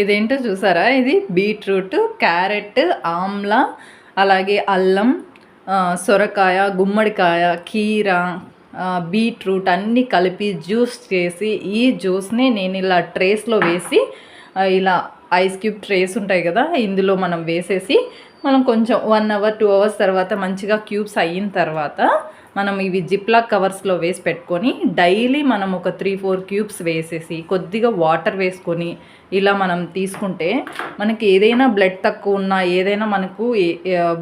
ఇదేంటో చూసారా? ఇది బీట్రూట్, క్యారెట్, ఆమ్లా, అలాగే అల్లం, సొరకాయ, గుమ్మడికాయ, కీర, బీట్రూట్ అన్నీ కలిపి జ్యూస్ చేసి, ఈ జ్యూస్ని నేను ఇలా ట్రేస్లో వేసి, ఇలా ఐస్ క్యూబ్ ట్రేస్ ఉంటాయి కదా, ఇందులో మనం వేసేసి మనం కొంచెం 1 అవర్ 2 అవర్స్ తర్వాత మంచిగా క్యూబ్స్ అయిన తర్వాత మనం ఇవి జిప్లాక్ కవర్స్లో వేసి పెట్టుకొని డైలీ మనం ఒక 3-4 క్యూబ్స్ వేసేసి కొద్దిగా వాటర్ వేసుకొని ఇలా మనం తీసుకుంటే మనకి ఏదైనా బ్లడ్ తక్కువ ఉన్నా, ఏదైనా మనకు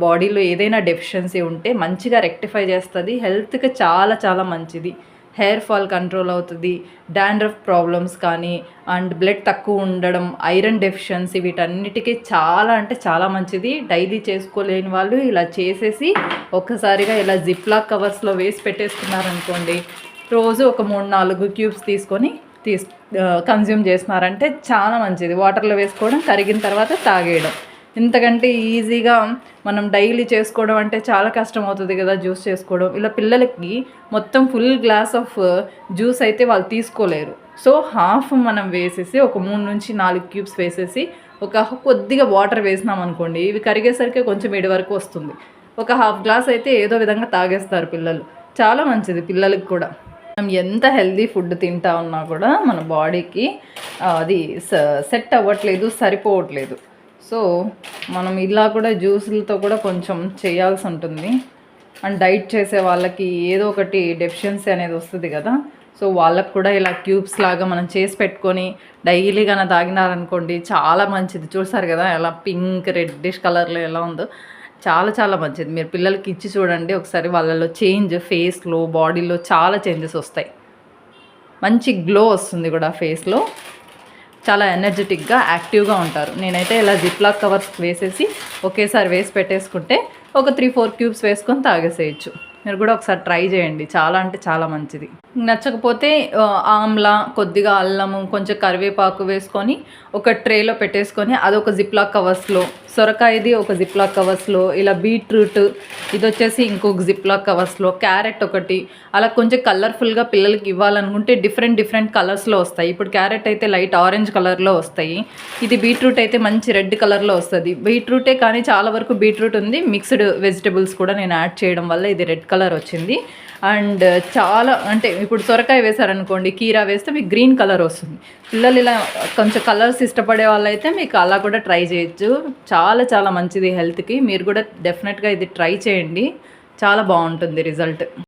బాడీలో ఏదైనా డెఫిషియన్సీ ఉంటే మంచిగా రెక్టిఫై చేస్తుంది. హెల్త్కి చాలా చాలా మంచిది. హెయిర్ ఫాల్ కంట్రోల్ అవుతుంది. డాండ్రఫ్ ప్రాబ్లమ్స్ కానీ అండ్ బ్లడ్ తక్కువ ఉండడం, ఐరన్ డెఫిషియన్సీ, వీటన్నిటికీ చాలా అంటే చాలా మంచిది. డైలీ చేసుకోలేని వాళ్ళు ఇలా చేసేసి ఒక్కసారిగా ఇలా జిప్లాక్ కవర్స్లో వేసి పెట్టేసుకున్నారనుకోండి, రోజు ఒక 3-4 క్యూబ్స్ తీసుకొని కన్జ్యూమ్ చేస్తున్నారంటే చాలా మంచిది. వాటర్లో వేసుకోవడం, కరిగిన తర్వాత తాగేయడం. ఇంతకంటే ఈజీగా మనం డైలీ చేసుకోవడం అంటే చాలా కష్టం అవుతుంది కదా జ్యూస్ చేసుకోవడం. ఇలా పిల్లలకి మొత్తం ఫుల్ గ్లాస్ ఆఫ్ జ్యూస్ అయితే వాళ్ళు తీసుకోలేరు. సో హాఫ్ మనం వేసేసి ఒక 3-4 క్యూబ్స్ వేసేసి ఒక కొద్దిగా వాటర్ వేసినాం అనుకోండి, ఇవి కరిగేసరికి కొంచెం 7 వరకు వస్తుంది. ఒక హాఫ్ గ్లాస్ అయితే ఏదో విధంగా తాగేస్తారు పిల్లలు. చాలా మంచిది పిల్లలకి కూడా. మనం ఎంత హెల్దీ ఫుడ్ తింటా ఉన్నా కూడా మన బాడీకి అది సెట్ అవ్వట్లేదు, సరిపోవట్లేదు. సో మనం ఇలా కూడా జ్యూసులతో కూడా కొంచెం చేయాల్సి ఉంటుంది. అండ్ డైట్ చేసే వాళ్ళకి ఏదో ఒకటి డెఫిషియన్సీ అనేది వస్తుంది కదా, సో వాళ్ళకు కూడా ఇలా క్యూబ్స్ లాగా మనం చేసి పెట్టుకొని డైలీ కన్నా తాగినారనుకోండి చాలా మంచిది. చూసారు కదా ఎలా పింక్ రెడ్డిష్ కలర్లో ఎలా ఉందో, చాలా చాలా మంచిది. మీరు పిల్లలకి ఇచ్చి చూడండి ఒకసారి, వాళ్ళలో చేంజ్, ఫేస్లో, బాడీలో చాలా చేంజెస్ వస్తాయి. మంచి గ్లో వస్తుంది కూడా ఫేస్లో. చాలా ఎనర్జెటిక్గా, యాక్టివ్గా ఉంటారు. నేనైతే ఇలా జిప్లాక్ కవర్స్ వేసేసి ఒకేసారి వేసి పెట్టేసుకుంటే ఒక 3-4 క్యూబ్స్ వేసుకొని తాగేసేయచ్చు. మీరు కూడా ఒకసారి ట్రై చేయండి. చాలా అంటే చాలా మంచిది. నచ్చకపోతే ఆమ్లా, కొద్దిగా అల్లము, కొంచెం కరివేపాకు వేసుకొని ఒక ట్రేలో పెట్టేసుకొని అదొక జిప్లాక్ కవర్స్లో, సొరకాయది ఒక జిప్లాక్ కవర్స్లో, ఇలా బీట్రూట్ ఇది వచ్చేసి ఇంకొక జిప్లాక్ కవర్స్లో, క్యారెట్ ఒకటి, అలా కొంచెం కలర్ఫుల్గా పిల్లలకి ఇవ్వాలనుకుంటే డిఫరెంట్ కలర్స్లో వస్తాయి. ఇప్పుడు క్యారెట్ అయితే లైట్ ఆరెంజ్ కలర్లో వస్తాయి, ఇది బీట్రూట్ అయితే మంచి రెడ్ కలర్లో వస్తుంది. బీట్రూటే కానీ చాలా వరకు బీట్రూట్ ఉంది, మిక్స్డ్ వెజిటబుల్స్ కూడా నేను యాడ్ చేయడం వల్ల ఇది రెడ్ కలర్ వచ్చింది. అండ్ చాలా అంటే ఇప్పుడు సొరకాయ వేసారనుకోండి, కీరా వేస్తే మీకు గ్రీన్ కలర్ వస్తుంది. పిల్లలు ఇలా కొంచెం కలర్స్ ఇష్టపడే వాళ్ళైతే మీకు అలా కూడా ట్రై చేయొచ్చు. చాలా చాలా మంచిది హెల్త్కి. మీరు కూడా డెఫినెట్గా ఇది ట్రై చేయండి, చాలా బాగుంటుంది రిజల్ట్.